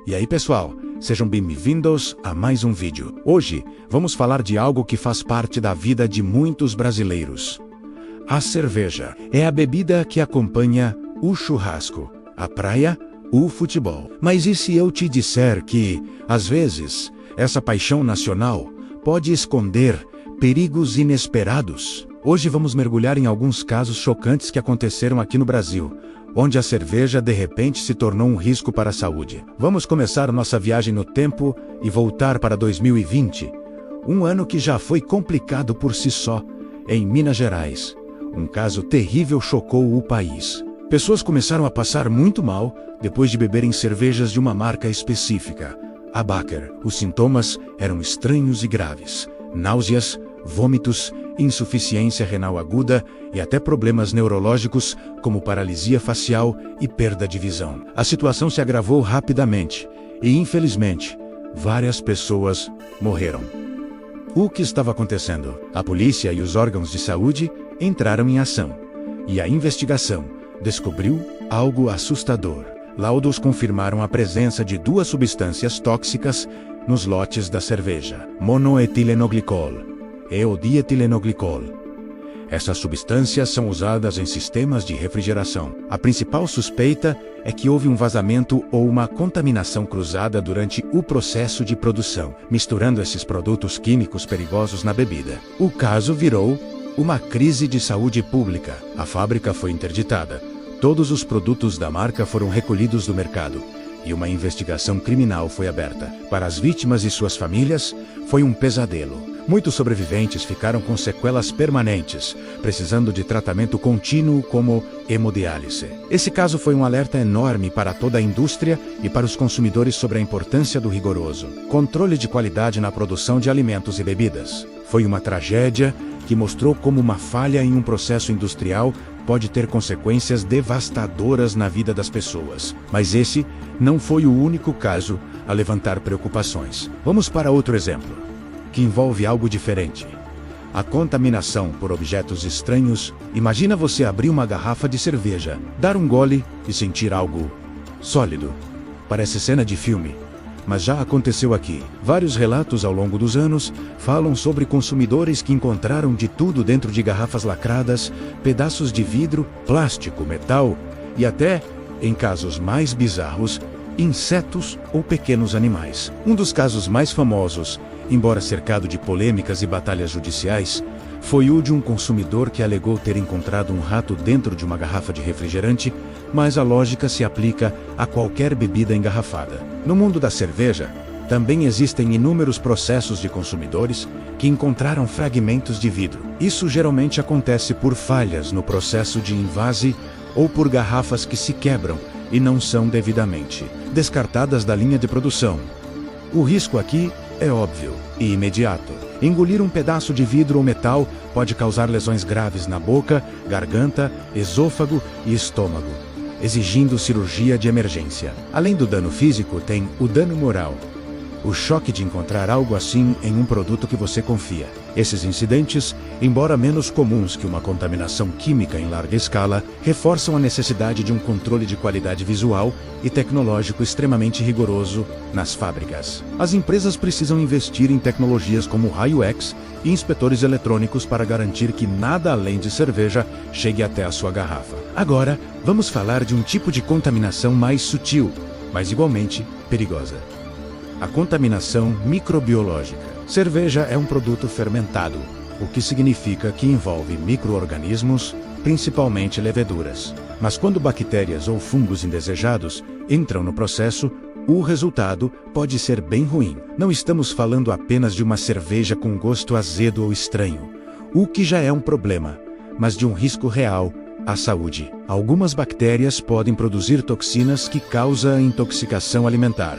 E aí pessoal, sejam bem-vindos a mais um vídeo. Hoje, vamos falar de algo que faz parte da vida de muitos brasileiros. A cerveja é a bebida que acompanha o churrasco, a praia, o futebol. Mas e se eu te disser que, às vezes, essa paixão nacional pode esconder perigos inesperados? Hoje vamos mergulhar em alguns casos chocantes que aconteceram aqui no Brasil, onde a cerveja de repente se tornou um risco para a saúde. Vamos começar nossa viagem no tempo e voltar para 2020, um ano que já foi complicado por si só. Em Minas Gerais, um caso terrível chocou o país. Pessoas começaram a passar muito mal depois de beberem cervejas de uma marca específica, a Baker. Os sintomas eram estranhos e graves: náuseas, vômitos, insuficiência renal aguda e até problemas neurológicos como paralisia facial e perda de visão. A situação se agravou rapidamente e, infelizmente, várias pessoas morreram. O que estava acontecendo? A polícia e os órgãos de saúde entraram em ação e a investigação descobriu algo assustador. Laudos confirmaram a presença de duas substâncias tóxicas nos lotes da cerveja: monoetilenoglicol e o dietilenoglicol. Essas substâncias são usadas em sistemas de refrigeração. A principal suspeita é que houve um vazamento ou uma contaminação cruzada durante o processo de produção, misturando esses produtos químicos perigosos na bebida. O caso virou uma crise de saúde pública. A fábrica foi interditada. Todos os produtos da marca foram recolhidos do mercado e uma investigação criminal foi aberta. Para as vítimas e suas famílias, foi um pesadelo. Muitos sobreviventes ficaram com sequelas permanentes, precisando de tratamento contínuo como hemodiálise. Esse caso foi um alerta enorme para toda a indústria e para os consumidores sobre a importância do rigoroso controle de qualidade na produção de alimentos e bebidas. Foi uma tragédia que mostrou como uma falha em um processo industrial pode ter consequências devastadoras na vida das pessoas. Mas esse não foi o único caso a levantar preocupações. Vamos para outro exemplo, que envolve algo diferente: a contaminação por objetos estranhos. Imagina você abrir uma garrafa de cerveja, dar um gole e sentir algo sólido. Parece cena de filme, mas já aconteceu aqui. Vários relatos ao longo dos anos falam sobre consumidores que encontraram de tudo dentro de garrafas lacradas, pedaços de vidro, plástico, metal e até, em casos mais bizarros, insetos ou pequenos animais. Um dos casos mais famosos, embora cercado de polêmicas e batalhas judiciais, foi o de um consumidor que alegou ter encontrado um rato dentro de uma garrafa de refrigerante, mas a lógica se aplica a qualquer bebida engarrafada. No mundo da cerveja, também existem inúmeros processos de consumidores que encontraram fragmentos de vidro. Isso geralmente acontece por falhas no processo de envase ou por garrafas que se quebram e não são devidamente descartadas da linha de produção. O risco aqui é óbvio e imediato. Engolir um pedaço de vidro ou metal pode causar lesões graves na boca, garganta, esôfago e estômago, exigindo cirurgia de emergência. Além do dano físico, tem o dano moral: o choque de encontrar algo assim em um produto que você confia. Esses incidentes, embora menos comuns que uma contaminação química em larga escala, reforçam a necessidade de um controle de qualidade visual e tecnológico extremamente rigoroso nas fábricas. As empresas precisam investir em tecnologias como raio-X e inspetores eletrônicos para garantir que nada além de cerveja chegue até a sua garrafa. Agora, vamos falar de um tipo de contaminação mais sutil, mas igualmente perigosa: a contaminação microbiológica. Cerveja é um produto fermentado, o que significa que envolve micro-organismos, principalmente leveduras. Mas quando bactérias ou fungos indesejados entram no processo, o resultado pode ser bem ruim. Não estamos falando apenas de uma cerveja com gosto azedo ou estranho, o que já é um problema, mas de um risco real à saúde. Algumas bactérias podem produzir toxinas que causam intoxicação alimentar,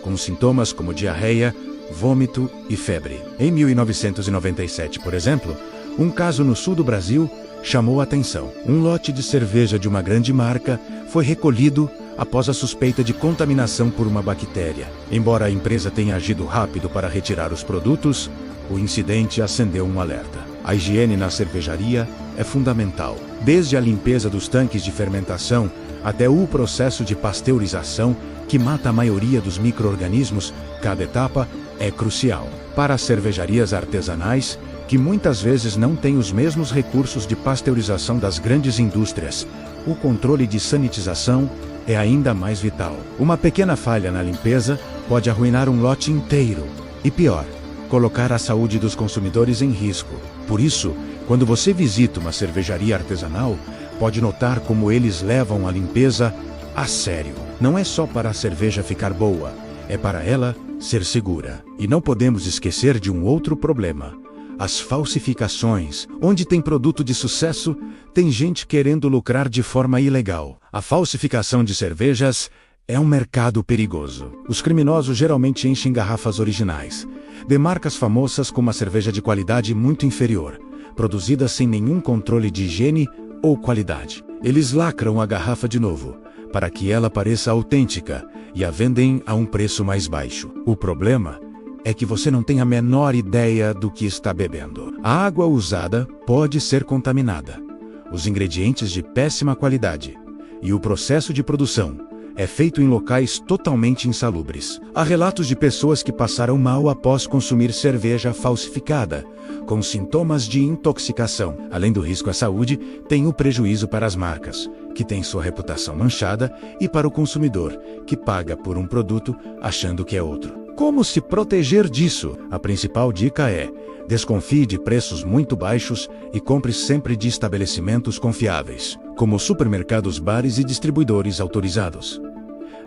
com sintomas como diarreia, vômito e febre. Em 1997, por exemplo, um caso no sul do Brasil chamou a atenção. Um lote de cerveja de uma grande marca foi recolhido após a suspeita de contaminação por uma bactéria. Embora a empresa tenha agido rápido para retirar os produtos, o incidente acendeu um alerta. A higiene na cervejaria é fundamental. Desde a limpeza dos tanques de fermentação até o processo de pasteurização, que mata a maioria dos micro-organismos, cada etapa é crucial. Para as cervejarias artesanais, que muitas vezes não têm os mesmos recursos de pasteurização das grandes indústrias, o controle de sanitização é ainda mais vital. Uma pequena falha na limpeza pode arruinar um lote inteiro. E pior, colocar a saúde dos consumidores em risco. Por isso, quando você visita uma cervejaria artesanal, pode notar como eles levam a limpeza a sério. Não é só para a cerveja ficar boa, é para ela ser segura. E não podemos esquecer de um outro problema: as falsificações. Onde tem produto de sucesso, tem gente querendo lucrar de forma ilegal. A falsificação de cervejas é um mercado perigoso. Os criminosos geralmente enchem garrafas originais, de marcas famosas com uma cerveja de qualidade muito inferior, produzida sem nenhum controle de higiene ou qualidade. Eles lacram a garrafa de novo, para que ela pareça autêntica, e a vendem a um preço mais baixo. O problema é que você não tem a menor ideia do que está bebendo. A água usada pode ser contaminada, os ingredientes de péssima qualidade, e o processo de produção é feito em locais totalmente insalubres. Há relatos de pessoas que passaram mal após consumir cerveja falsificada, com sintomas de intoxicação. Além do risco à saúde, tem o prejuízo para as marcas, que têm sua reputação manchada, e para o consumidor, que paga por um produto achando que é outro. Como se proteger disso? A principal dica é: desconfie de preços muito baixos e compre sempre de estabelecimentos confiáveis, como supermercados, bares e distribuidores autorizados.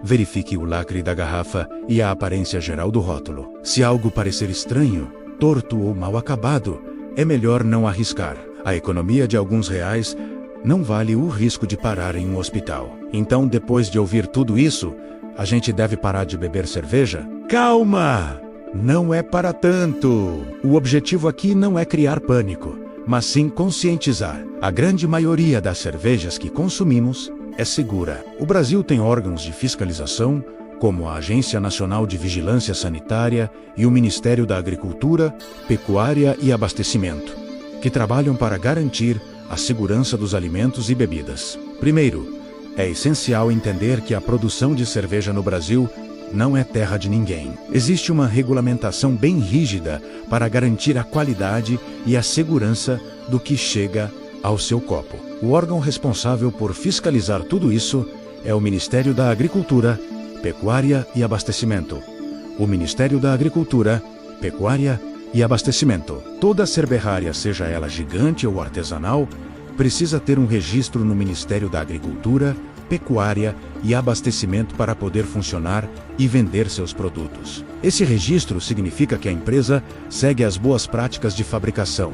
Verifique o lacre da garrafa e a aparência geral do rótulo. Se algo parecer estranho, torto ou mal acabado, é melhor não arriscar. A economia de alguns reais não vale o risco de parar em um hospital. Então, depois de ouvir tudo isso, a gente deve parar de beber cerveja? Calma! Não é para tanto! O objetivo aqui não é criar pânico, mas sim conscientizar. A grande maioria das cervejas que consumimos é segura. O Brasil tem órgãos de fiscalização, como a Agência Nacional de Vigilância Sanitária e o Ministério da Agricultura, Pecuária e Abastecimento, que trabalham para garantir a segurança dos alimentos e bebidas. Primeiro, é essencial entender que a produção de cerveja no Brasil não é terra de ninguém. Existe uma regulamentação bem rígida para garantir a qualidade e a segurança do que chega ao seu copo. O órgão responsável por fiscalizar tudo isso é o Ministério da Agricultura, Pecuária e Abastecimento. O Ministério da Agricultura, Pecuária e Abastecimento. Toda cervejária, seja ela gigante ou artesanal, precisa ter um registro no Ministério da Agricultura, Pecuária e Abastecimento para poder funcionar e vender seus produtos. Esse registro significa que a empresa segue as boas práticas de fabricação,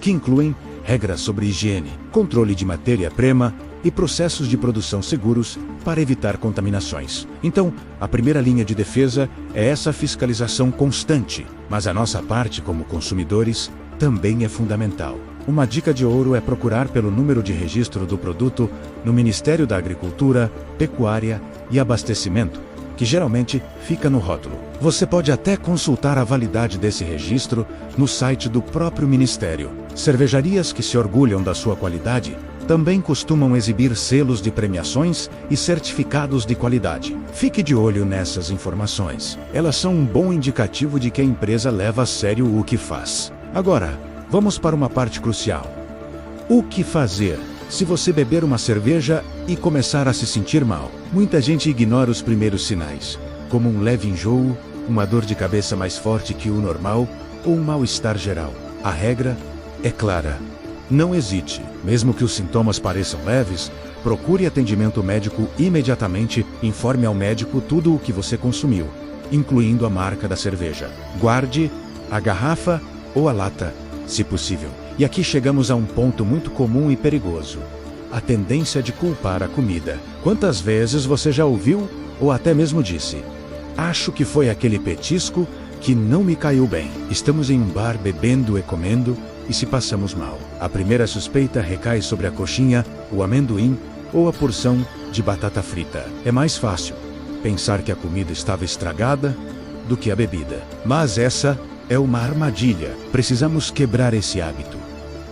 que incluem regras sobre higiene, controle de matéria-prima e processos de produção seguros para evitar contaminações. Então, a primeira linha de defesa é essa fiscalização constante, mas a nossa parte como consumidores também é fundamental. Uma dica de ouro é procurar pelo número de registro do produto no Ministério da Agricultura, Pecuária e Abastecimento, que geralmente fica no rótulo. Você pode até consultar a validade desse registro no site do próprio Ministério. Cervejarias que se orgulham da sua qualidade também costumam exibir selos de premiações e certificados de qualidade. Fique de olho nessas informações. Elas são um bom indicativo de que a empresa leva a sério o que faz. Agora, vamos para uma parte crucial. O que fazer se você beber uma cerveja e começar a se sentir mal? Muita gente ignora os primeiros sinais, como um leve enjoo, uma dor de cabeça mais forte que o normal ou um mal-estar geral. A regra é clara. Não hesite. Mesmo que os sintomas pareçam leves, procure atendimento médico imediatamente. Informe ao médico tudo o que você consumiu, incluindo a marca da cerveja. Guarde a garrafa ou a lata, se possível. E aqui chegamos a um ponto muito comum e perigoso: a tendência de culpar a comida. Quantas vezes você já ouviu ou até mesmo disse: acho que foi aquele petisco que não me caiu bem. Estamos em um bar bebendo e comendo, e se passamos mal, a primeira suspeita recai sobre a coxinha, o amendoim ou a porção de batata frita. É mais fácil pensar que a comida estava estragada do que a bebida. Mas essa é uma armadilha. Precisamos quebrar esse hábito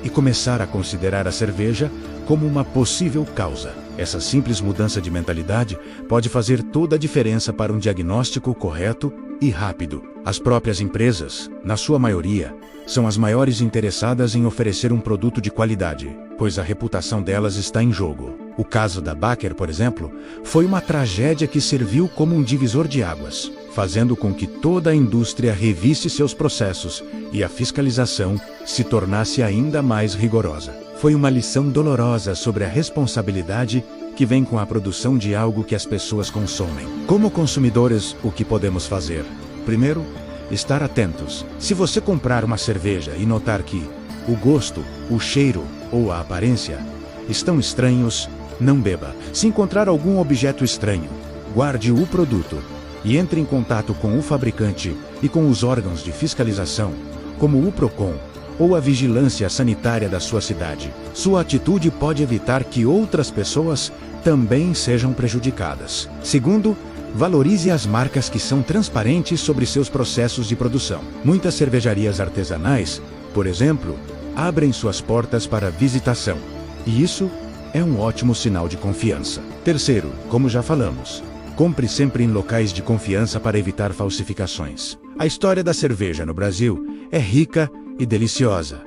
e começar a considerar a cerveja como uma possível causa. Essa simples mudança de mentalidade pode fazer toda a diferença para um diagnóstico correto e rápido. As próprias empresas, na sua maioria, são as maiores interessadas em oferecer um produto de qualidade, pois a reputação delas está em jogo. O caso da Baker, por exemplo, foi uma tragédia que serviu como um divisor de águas, fazendo com que toda a indústria revisse seus processos e a fiscalização se tornasse ainda mais rigorosa. Foi uma lição dolorosa sobre a responsabilidade que vem com a produção de algo que as pessoas consomem. Como consumidores, o que podemos fazer? Primeiro, estar atentos. Se você comprar uma cerveja e notar que o gosto, o cheiro ou a aparência estão estranhos, não beba. Se encontrar algum objeto estranho, guarde o produto e entre em contato com o fabricante e com os órgãos de fiscalização, como o Procon ou a vigilância sanitária da sua cidade. Sua atitude pode evitar que outras pessoas também sejam prejudicadas. Segundo, valorize as marcas que são transparentes sobre seus processos de produção. Muitas cervejarias artesanais, por exemplo, abrem suas portas para visitação, e isso é um ótimo sinal de confiança. Terceiro, como já falamos, compre sempre em locais de confiança para evitar falsificações. A história da cerveja no Brasil é rica e deliciosa.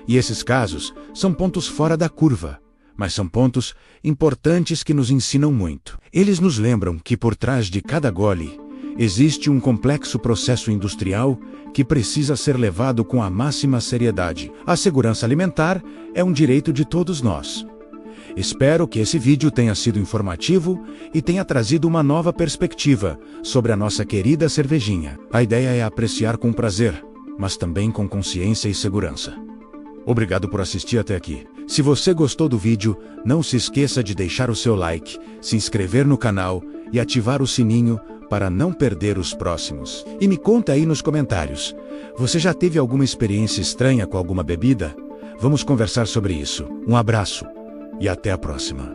E esses casos são pontos fora da curva, mas são pontos importantes que nos ensinam muito. Eles nos lembram que por trás de cada gole existe um complexo processo industrial que precisa ser levado com a máxima seriedade. A segurança alimentar é um direito de todos nós. Espero que esse vídeo tenha sido informativo e tenha trazido uma nova perspectiva sobre a nossa querida cervejinha. A ideia é apreciar com prazer, mas também com consciência e segurança. Obrigado por assistir até aqui. Se você gostou do vídeo, não se esqueça de deixar o seu like, se inscrever no canal e ativar o sininho para não perder os próximos. E me conta aí nos comentários, você já teve alguma experiência estranha com alguma bebida? Vamos conversar sobre isso. Um abraço e até a próxima.